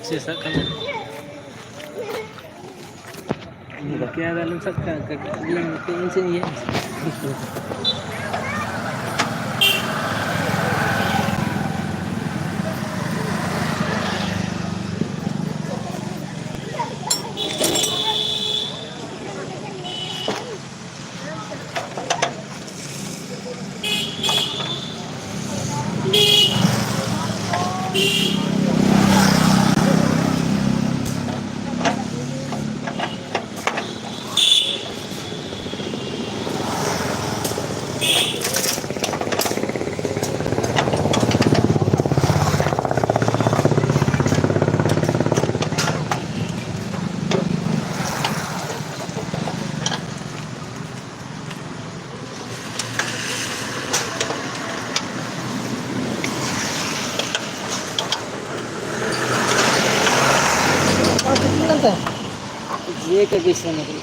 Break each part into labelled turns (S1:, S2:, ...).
S1: से सब कम क्या दालम सब का इनसे ये ये का कैसे निकल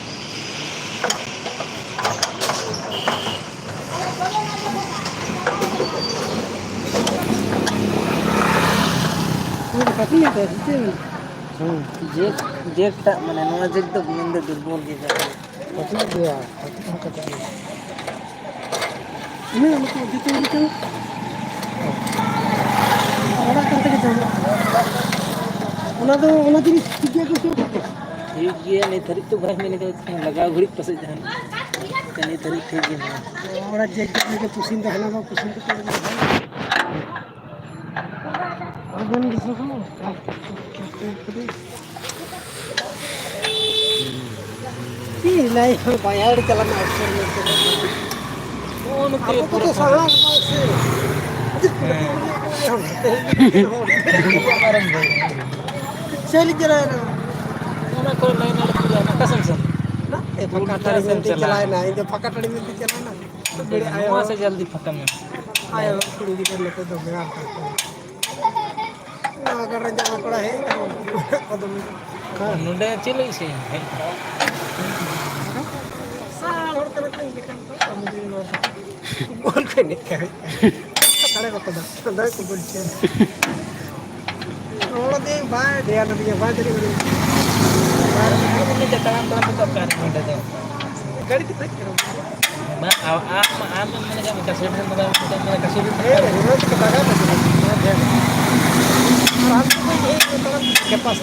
S1: जेट जेट माने नवा जेट तो बिंदु दुर्बल के पति गया पति हम कटा ini मतलब gitu orang करते के जाना ona jadi tiga के ठीक है नहीं तारीख तो भाई मैंने कहा लगा घड़ी पसंद है नहीं तारीख ठीक है और जेट के पुसिन देखना वो पुसिन तो अब नहीं देखो ये नहीं बाहर चलना अवसर मिलते कौन आपको तो सारा से चल जरा ना कोई नहीं ना पूरा ना कसम से ना ये फक्का टाड़ी में चलाए ना ये फक्का टाड़ी में चलाए ना तो बड़े आए वहां से जल्दी फक्का में आए कुड़ी की कर लेते तो मेरा ना अगर जाना पड़ा है कदम नुडे चले से साल और करते हैं लेकिन मुझे बोल के नहीं करे खड़े को तो बोल चाहिए और दे भाई दे ना दिया भाई तेरी बड़ी मुझे जताम तो कर नुडे दे गाड़ी कितने करो मैं आप मैंने क्या मैं कैसे ढंग बता मैं कैसे भी रोज के लगा मैं रात को ये के पास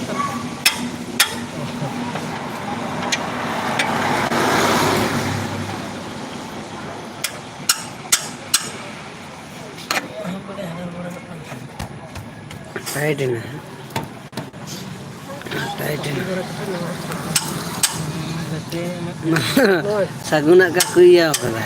S1: टाइट है ना टाइट है सगुना का कुइया होगा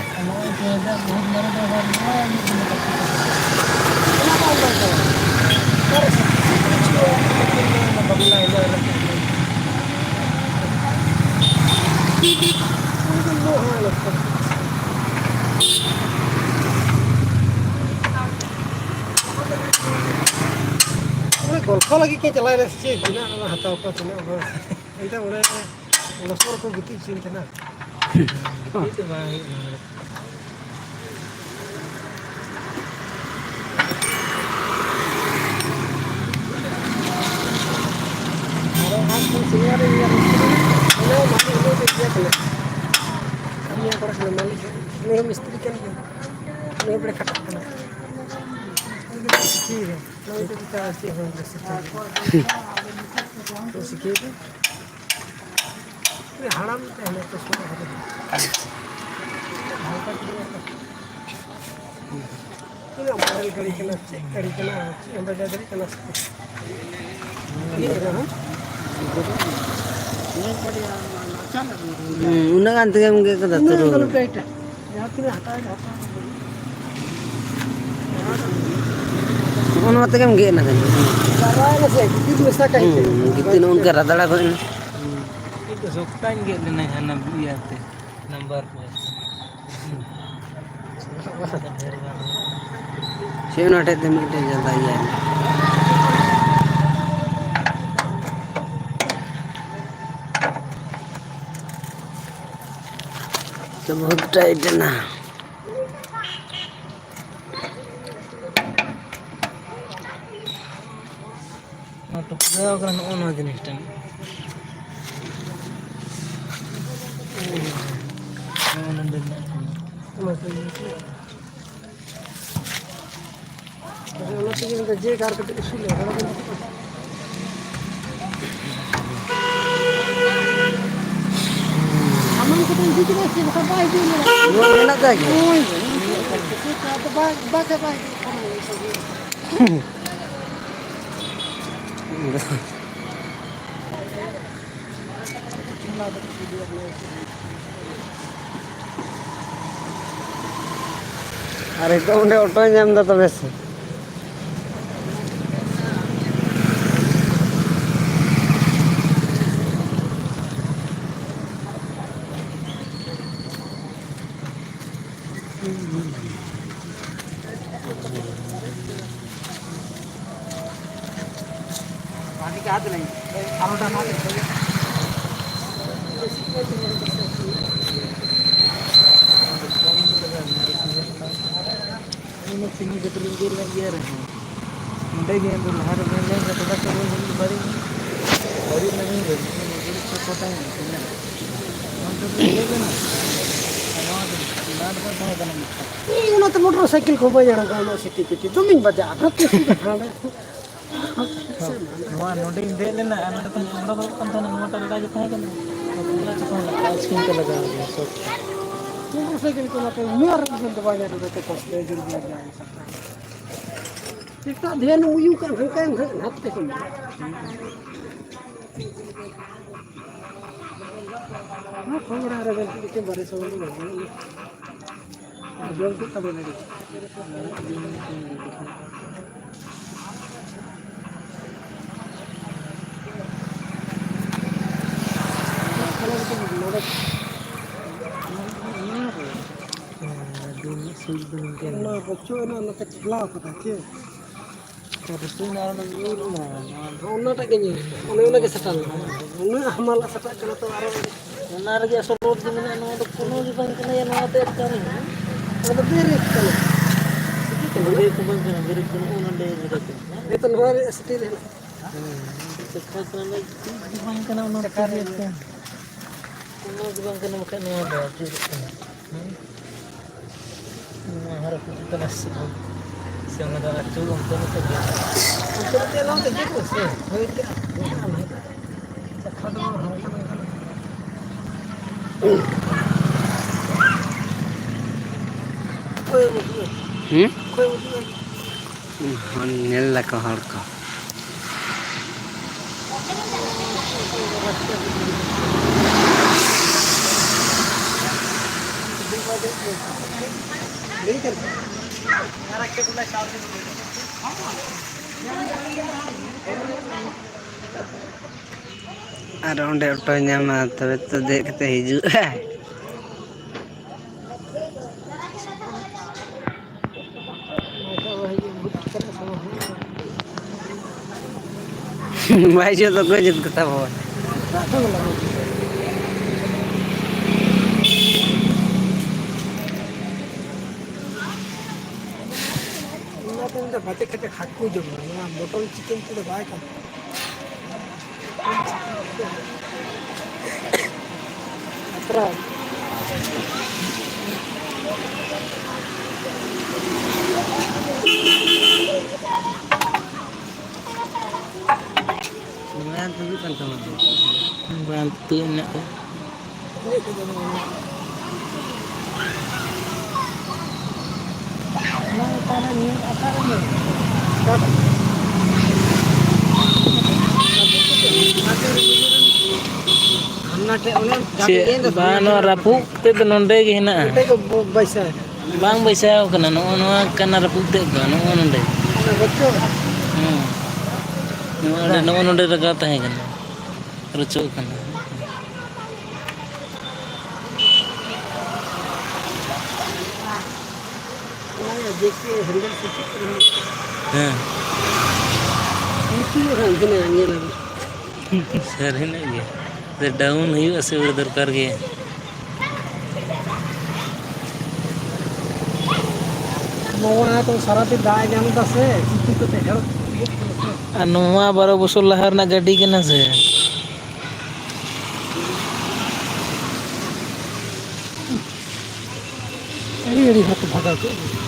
S1: golf lagi ke jalan sih, cina orang hatau apa cina apa, itu orang suara kau gitu sih cina. Itu bang. Orang hantu sini ada yang ini masih ini dia kena. Kami yang orang kenal ini misteri kan, ini boleh kata kena. ठीक है नहीं तो क्या ऐसे हो सकता है तो सीखिए ये हराम पहले तो सुना है ये हमारे गाड़ी के ना हम बजा गाड़ी के ना ये रहा उन्हें अंत के मुझे कदा तो यहाँ किने हटाया कौन मत कम गे ना कहीं कराया से कित में सा कहीं कितने उनका रदड़ा को ये तो सोखता ही गे लेना है ना बियाते नंबर पे शेव नाटे ते मिटे जल्दा ही है तो बहुत टाइट है ना तो पूरा का नो जिनिस टाइम
S2: जे कार कटे इशू ले हमन को तो इसी तरह से बाय दे वो मेहनत है कि तो बात है बाय अरे तो उन्हें ऑटो जाम दा तो वैसे पानी के हाथ नहीं आरोटा हाथ
S1: ini sini keterlinggir kan biar mudah dia berlahar dengan kata kata baru lagi jadi kota ini sini untuk dia kan
S2: ini तो मोटरसाइकिल को बजाना गाना सिटी पिटी जमीन बजा रख के खाना
S1: नवा नोटिंग दे लेना अनट तो बड़ा बड़ा कंपनी मोटर लगा के है करना पूरा चक्कर स्क्रीन पे लगा दिया सब
S2: मोटरसाइकिल को तो मेरा रख के बजा तो कष्ट है जल्दी लग जाए इतना ध्यान उयू कर है हाथ पे कम हां खोरा रे के बारे से बोल जोर के तब लगे ना बच्चों ना ना तक खिला पता है
S1: तो सुन आ
S2: उन्ना तक के उन्ना के सटल उन्ना हमारा सटल कना तो आरो
S1: उन्ना रे सपोर्ट के मेना नो तो कोनो भी बन के नो ते करी
S2: ಅದು ಬೇರೆ ಕಲ
S1: ಬೇರೆ ಕುಂಬನ್ ಬೇರೆ कोनो डे
S2: ये तो नवारे स्टील है
S1: चक्का करने की बन के नो चक्का रे कोनो भी बन के नो के नो दो हर कुछ तो से उनका अच्छो उनको तो
S2: ते लो ते देखो से होय के चक्का दो
S3: नेल का हर का और ओंडे ऑटो ᱧᱟᱢᱟ तबे तो देखते हिजुआ भाई जो तो कोई जिद करता हो
S2: ना बाते खटे खाकू जो ना बोतल चिकन तो बाय का अतरा
S3: मैं तो भी करता हूं
S1: bantu nak
S2: ना ताना नहीं आता है हमना ते उन्हें
S1: चे Bano rapuk te do nonde ge hina
S2: ते को बैसा
S1: bang baisao kana no kana rapuk te ga no nonde
S2: बच्चों
S1: no nonde raga tahe kana rucu kana
S2: देखिए हैंडल से
S1: हां
S2: इसी है इतने आने लगे
S1: सर है ये ते डाउन हुई असे उड़ दरकार गे
S2: मोना तो सारा दिन दाए जान दस है किसी को ते हेल्प
S1: ᱟᱨ ᱱᱚᱣᱟ 12 ᱵᱚᱪᱷᱚᱨ ᱞᱟᱦᱟ ᱨᱮᱱᱟᱜ ᱜᱟᱹᱰᱤ ᱠᱟᱱᱟ ᱥᱮ
S2: ᱟᱹᱰᱤ ᱦᱚᱸᱠᱚ ᱵᱷᱟᱜᱟᱣ ᱠᱮᱫ ᱜᱮ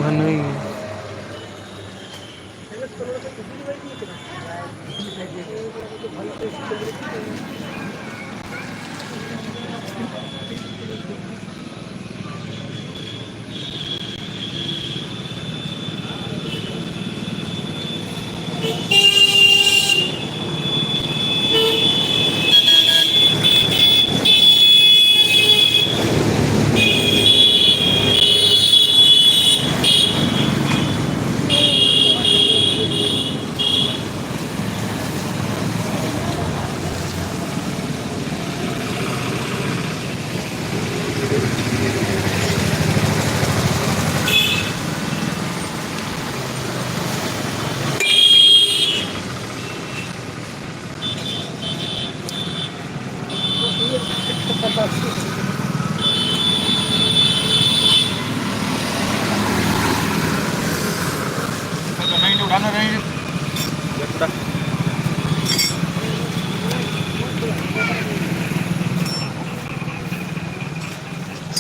S1: ᱵᱷᱟᱹᱱᱩᱭ ᱜᱮ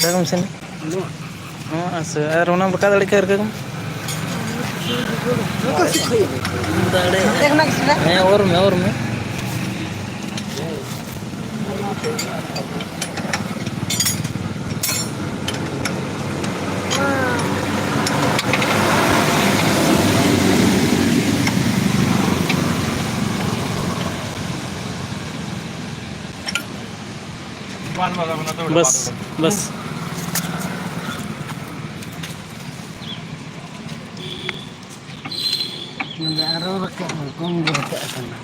S1: ᱥᱟᱜᱚᱢ ᱥᱮᱱ ᱟᱨ ᱚᱱᱟᱢ ᱨᱟᱠᱟᱵ ᱫᱟᱲᱮᱭᱟᱜ ᱠᱷᱟᱱ ᱨᱟᱠᱟᱵ ᱦᱮᱸ ᱚᱨ ᱢᱮ ᱚᱨ ᱢᱮ बस बस
S3: ᱟᱨᱚ ᱨᱟᱠᱟᱵ ᱠᱚᱢ ᱜᱮ ᱨᱟᱠᱟᱵ ᱟᱠᱟᱱᱟ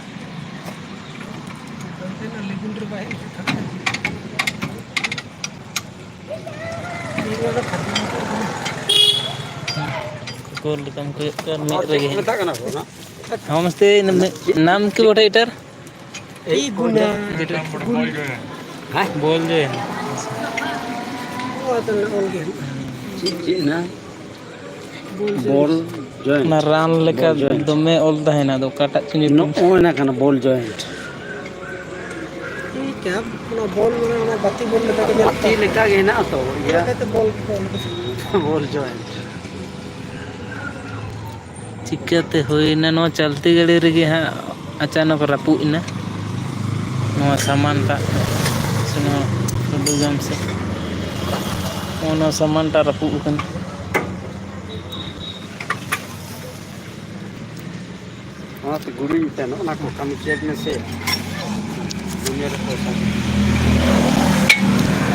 S1: गोल कम के में रगे हम मस्ते नाम के बोटा इटर
S2: ई गुना
S1: बोल जो है
S2: वो तो ऑल गेम
S3: चीज ना बॉल जॉइंट
S1: ना रान लेका दमे ऑल तहना दो काटा चुनी
S3: नो ओना kana ball joint
S2: ठीक है ना बॉल में ना बाती बॉल लेता के
S3: ती लेका गे ना तो या
S2: कहते बॉल
S3: ball joint
S1: चिकाते होइना नो चलती गाड़ी रेगे हां अचानक रापुइना नो सामान ता सुनो दुगम से ओनो सामान ता रापु कन
S3: हाँ तो गुड़ी ते ना ना को कम चेक में से दुनिया रे पैसा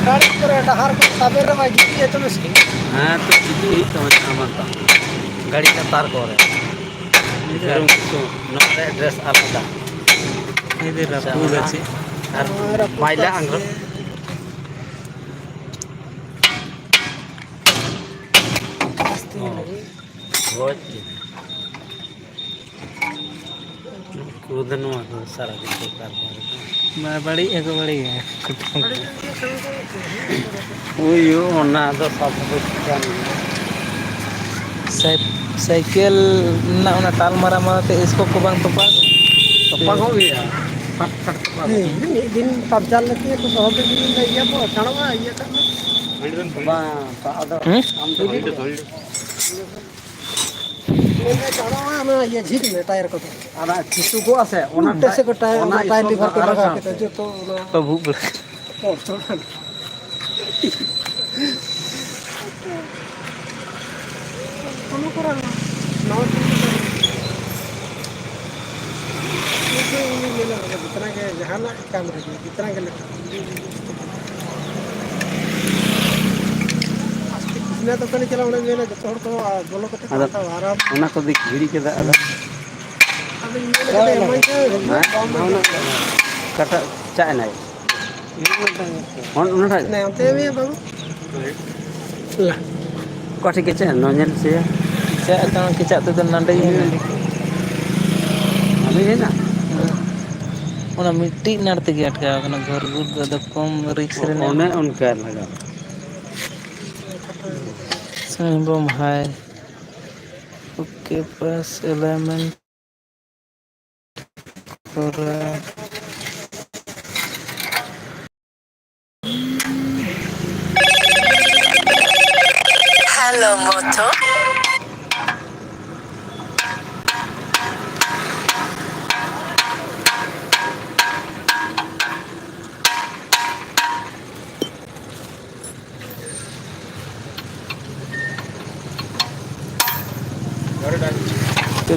S2: गाड़ी पर डहार को साबेर रे बाजी ये तो नहीं
S3: हाँ तो चीज ही तो सामान गाड़ी का तार को रे करूं तो ना एड्रेस अलग
S1: इधर रापु गछि
S3: और माइला अंग्र रोज कूदनो सारा दिन बेकार
S1: मैं बड़ी एक बड़ी है
S3: ओयो ओना दो सब कुछ जान
S1: साइकिल ना ओना ताल मारा मारते इसको को बांग तो
S3: पाग हो गया
S2: नहीं दिन तब चल लेती है तो बहुत दिन में ये वो चढ़वा ये करना
S3: बा आदो हम तो
S2: मैं चढ़वा मैं ये झील में टायर को
S3: आना चिसु को आसे ओना
S2: से को टायर लीवर को लगा के जो तो
S1: प्रभु
S2: और चढ़ा कोनो करा ना जितना के जहाँ ना काम रहे जितना के इसने तो कहीं चला उन्हें मेरे जो थोड़ा तो बोलो करते आराम
S3: ओना को देख घिड़ी के दा आदा kata cak naik. Ono
S2: Nah, yang teh baru. Lah,
S3: kau sih kecil nonyer sih ya.
S1: kicak tu nandai ini.
S3: Abi enak.
S1: Ona मिट्टी नड़ते गया अटका कना घर गुड द कम रिक्स रे ने
S3: One unka laga.
S1: सिंबम हाय ओके प्लस एलिमेंट और हेलो मोटो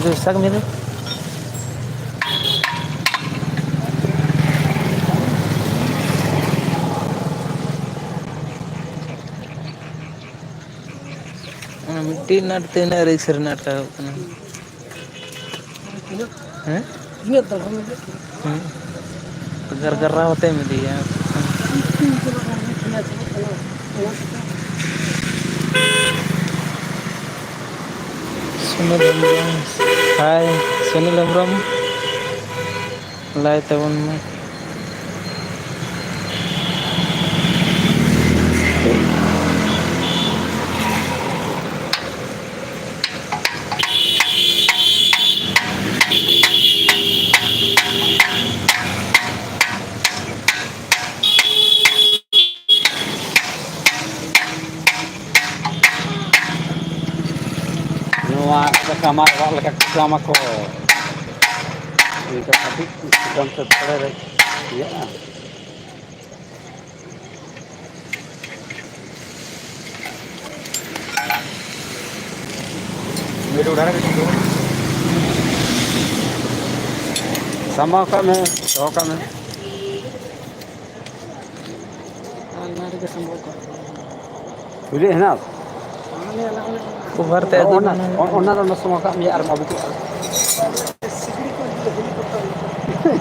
S1: तो सक मेरे मिट्टी नटते ना रिक्स रे नटका कना हैं
S2: ingat tak kamu?
S1: gar होते में दिया सुनील हेम्ब्रम हाय सुनील हेम्ब्रम लाए तबन में
S3: Nuwa kamar wala kama ko. Ito tapi konsep tere. Ya. Mere udara ke sama kami, so kami.
S2: Nari ke sambal ko.
S3: Boleh enak.
S1: उभर ते
S3: Onar ono sama kami ar mabu ko.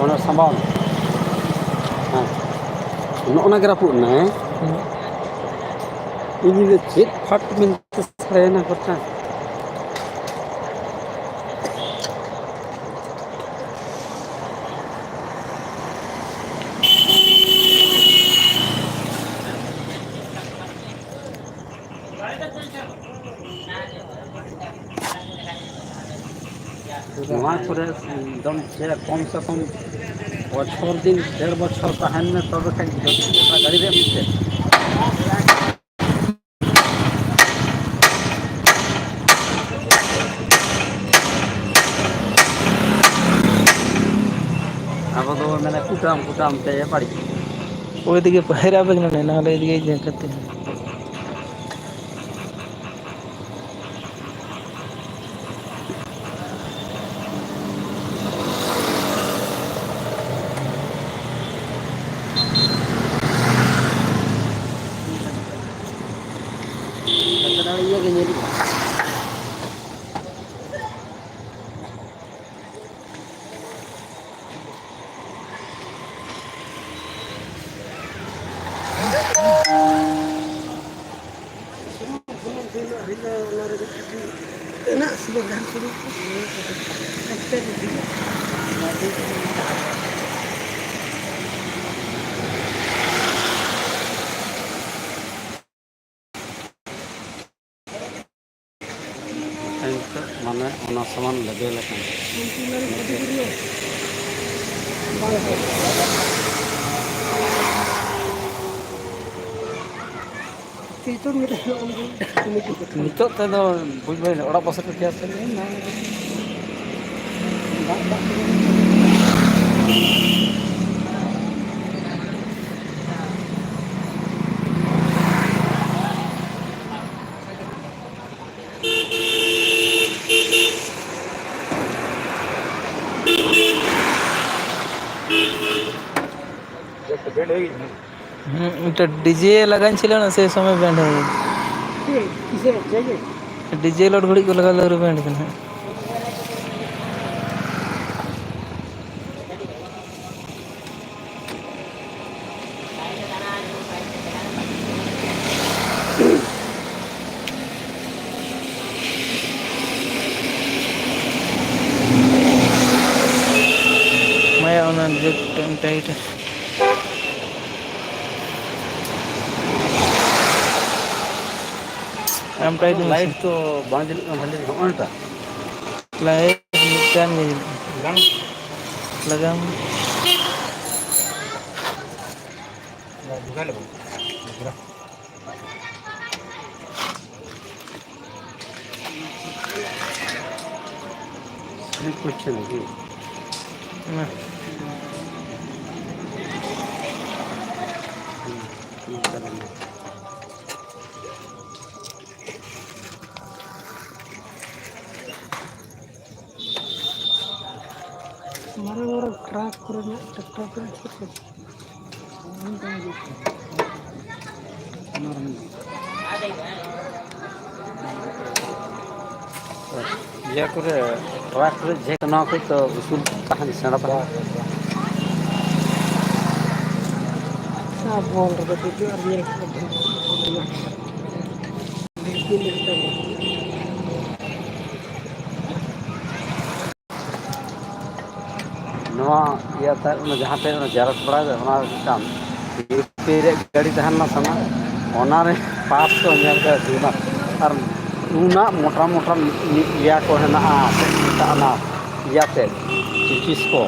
S3: Ono sambal. Ono gerapu na. Ini le chit fat min tsare na korta. नवा करे एकदम से कम से कम बछर दिन 1.5 बछर तहन में तब तक गाड़ी रे मिलते अब तो मैंने कुटाम ते पड़ी
S1: वो दिखे पहरा बगना ने नाले दिखे देखते
S2: Iya ke nyeri. Enak sebenarnya sudah.
S3: माने ओना सामान लगे लखन
S2: Itu mirip
S3: नितो ते दो बुझ भाई ओड़ा पास के क्या से ना
S1: तो डीजे लगान छिलो ना से समय बैंड है
S2: किसे चाहिए
S1: डीजे लोड घड़ी को लगा लो बैंड करना टाइट है। हम टाइट
S3: लाइट तो बांध भले होता
S1: लाइट मिटान लगाम
S3: कुछ नहीं
S1: ना
S2: मारा ट्रक करना ट्रैक्टर पर
S3: ये करे ट्रक रे जे ना को तो उसूल कहानी सेना पर
S2: सब बोल रहे थे और ये
S3: नवा ये था उन जहां पे जरत बड़ा होना काम यूपी गाड़ी तहना सना ओनारे पास तो नेल का दीना और उना मोटा मोटा लिया को है ना ना याते चिकिस को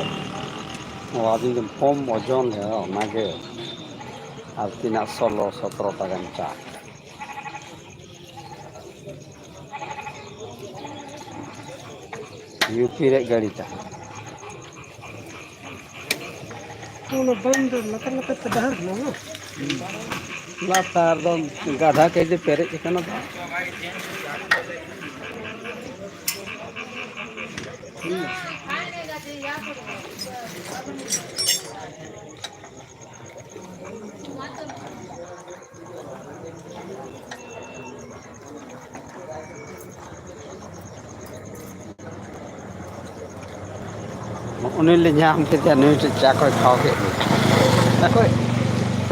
S3: वो आदि कम ओजन है ओनागे और 16-17 টাকা चा यूपी रे गाड़ी था
S2: बंद लतर तो डर ना
S3: लातार दम गाधा के जे पेरे चिकन उन्हें जाम के न्यूज चाको खाओ के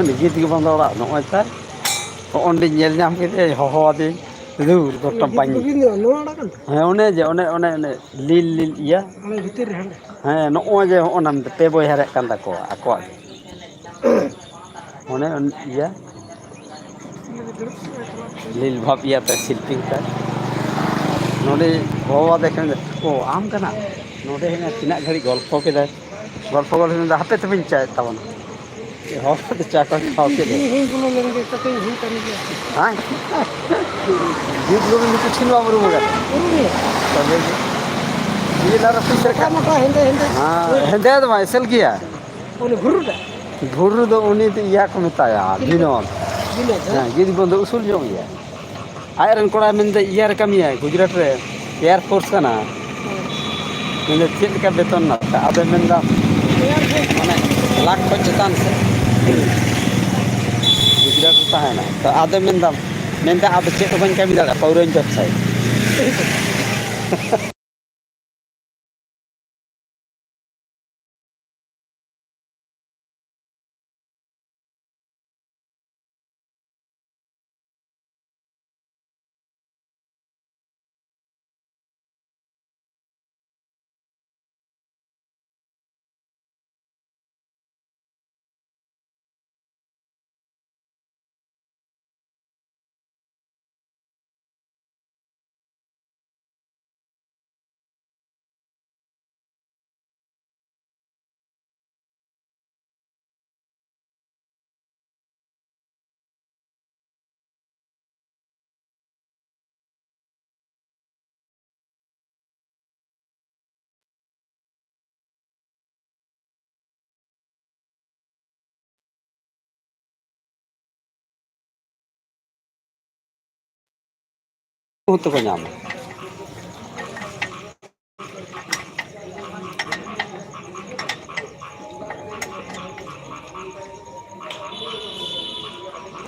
S3: निजी ती बंद ओड़ा नोता ओंडे नेल जाम के होहोदे दूर गोटा पानी हां ओने जे ओने लील लील या
S2: भीतर
S3: हां नो जे ओना पे बोय हरे कान ताको आको ओने या लील भाप या पे शिल्पिंग का नोडे होवा देखें ओ आम कना नोडे है तीना घड़ी गल्प के गल्प हापे तबिन चाय तबन हो चाको खाओ के हाँ जीत लोग भी कुछ नहीं आमरू मगर तबे ये लारा फिर का
S2: मोटा हिंदे
S3: हाँ हिंदे तो माइसल किया
S2: ओने
S3: घुरु दो उन्हीं तो या को मिताया दिनों हाँ ये बंदो उसूल जो है आयरन कोड़ा में तो यार कमी है गुजरात रे एयर फोर्स का ना मैंने चेक का बेतन ना था अब मैं दा मैंने लाख पचतान से गुजरात होता है ना तो आधे में दा अब चेक बन कमी दा पौरन वेबसाइट तो को नाम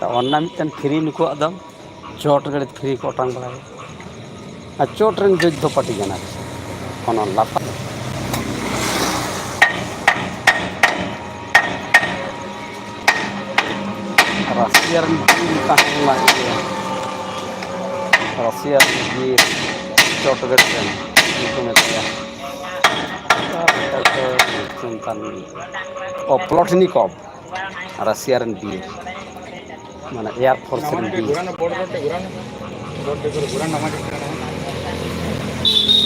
S3: तो अन्ना मिटन फ्री नुको आदम चोट गड़े फ्री को टांग बड़ा आ चोट रन जज दो पार्टी जाना कोन लाफा रसिया रन का रसिया की चोट गड़े को प्लॉटनिकॉव रशिया बिर माने एयरफोर्स बिर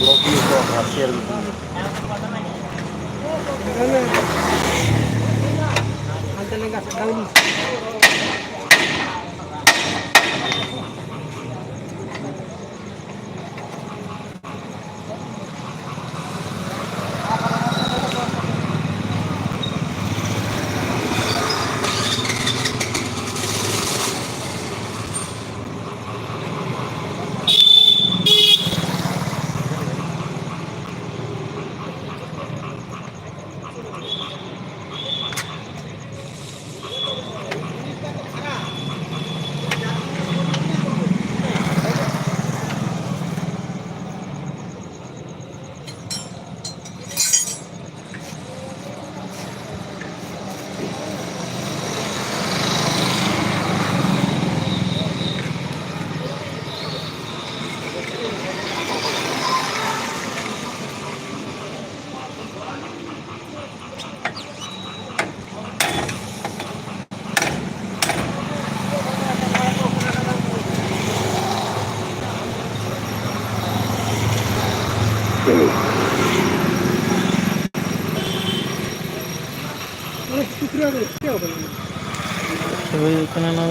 S3: प्लॉटनिकॉव रशिया बिर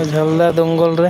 S1: झलदा दंगल रे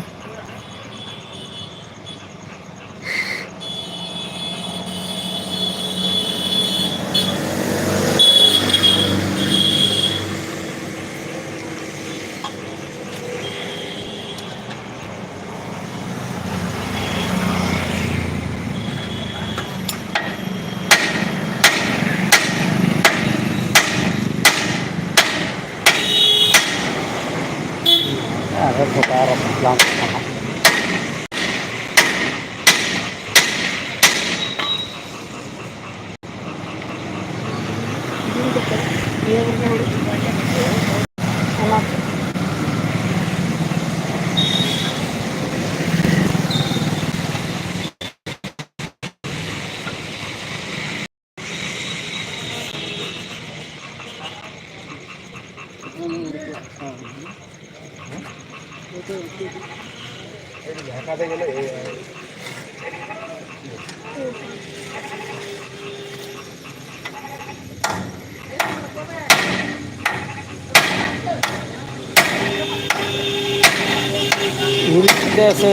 S1: से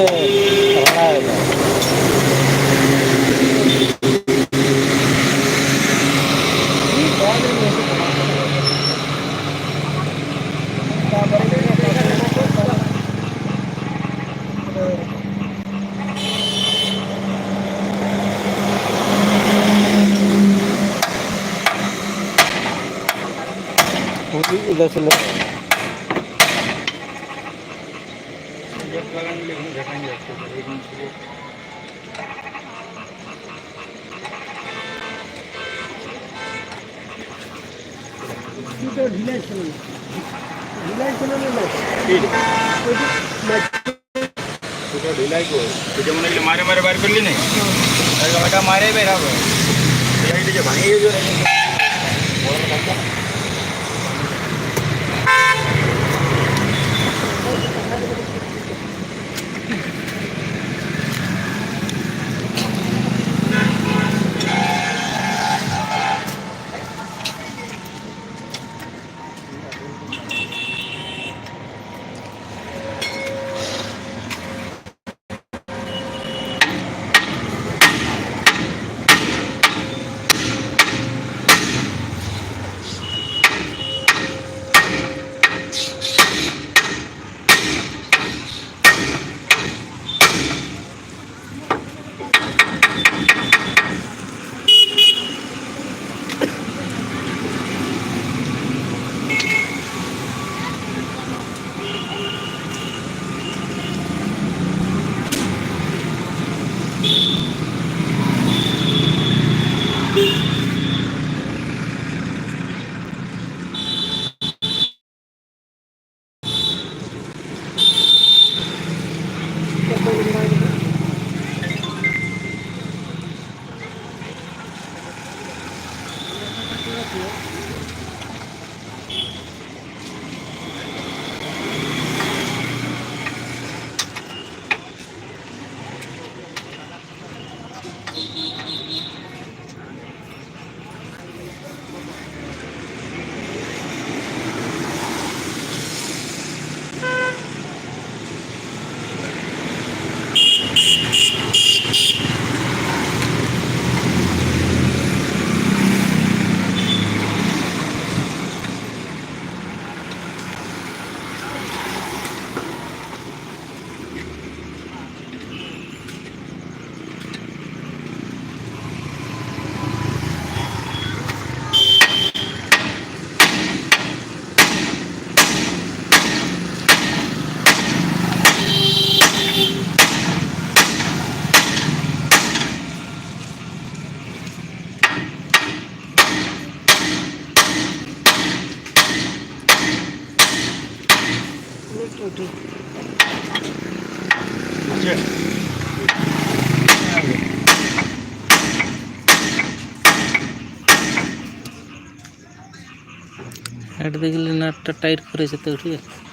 S1: इधर से
S4: ढिलाई को तुझे म्हणे मारे मारे बाहेर पडली नाही तर मारे बाहेर भांगे जो अच्छा
S1: हेड देखिए नट टाइट करे से तो ठीक है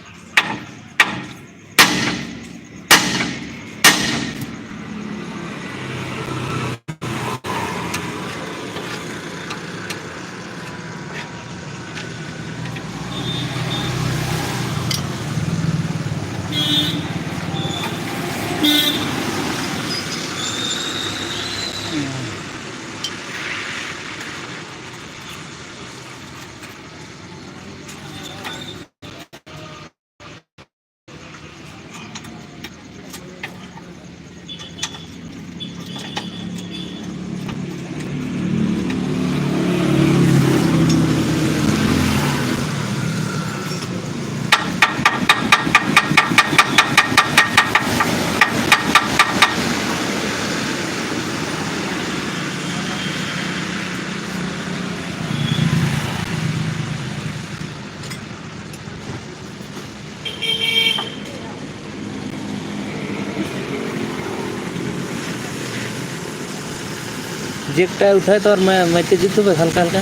S1: जेकटा उठाए तो और मैं ते जितु बे हल्का हल्का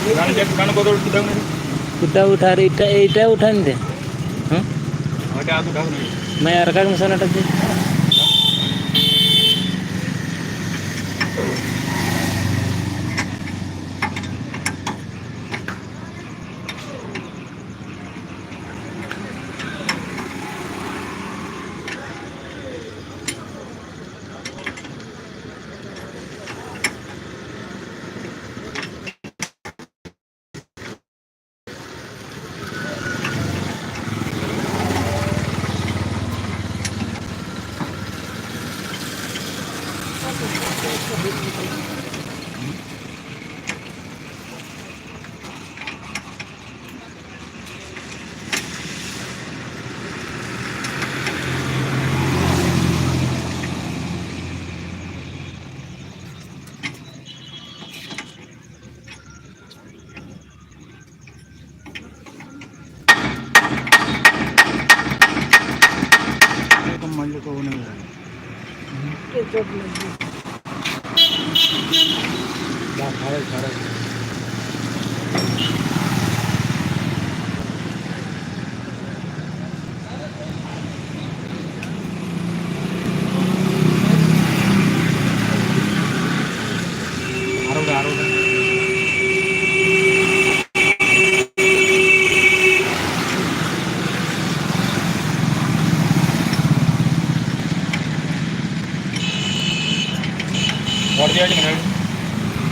S4: गान जब गान को तो उठाओ नहीं
S1: उठा उठा रे एटा उठा दे हां
S4: हटा आप उठाओ नहीं
S1: मैं अरका में सनाटा दे
S4: मंडे को नहीं और दिया जी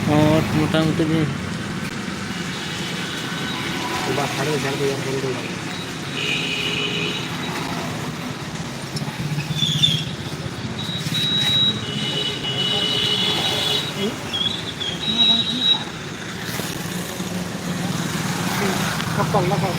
S1: और मोटा-मोटी भी
S3: बात खड़े कर दो यार बोल दो
S2: कपल लगा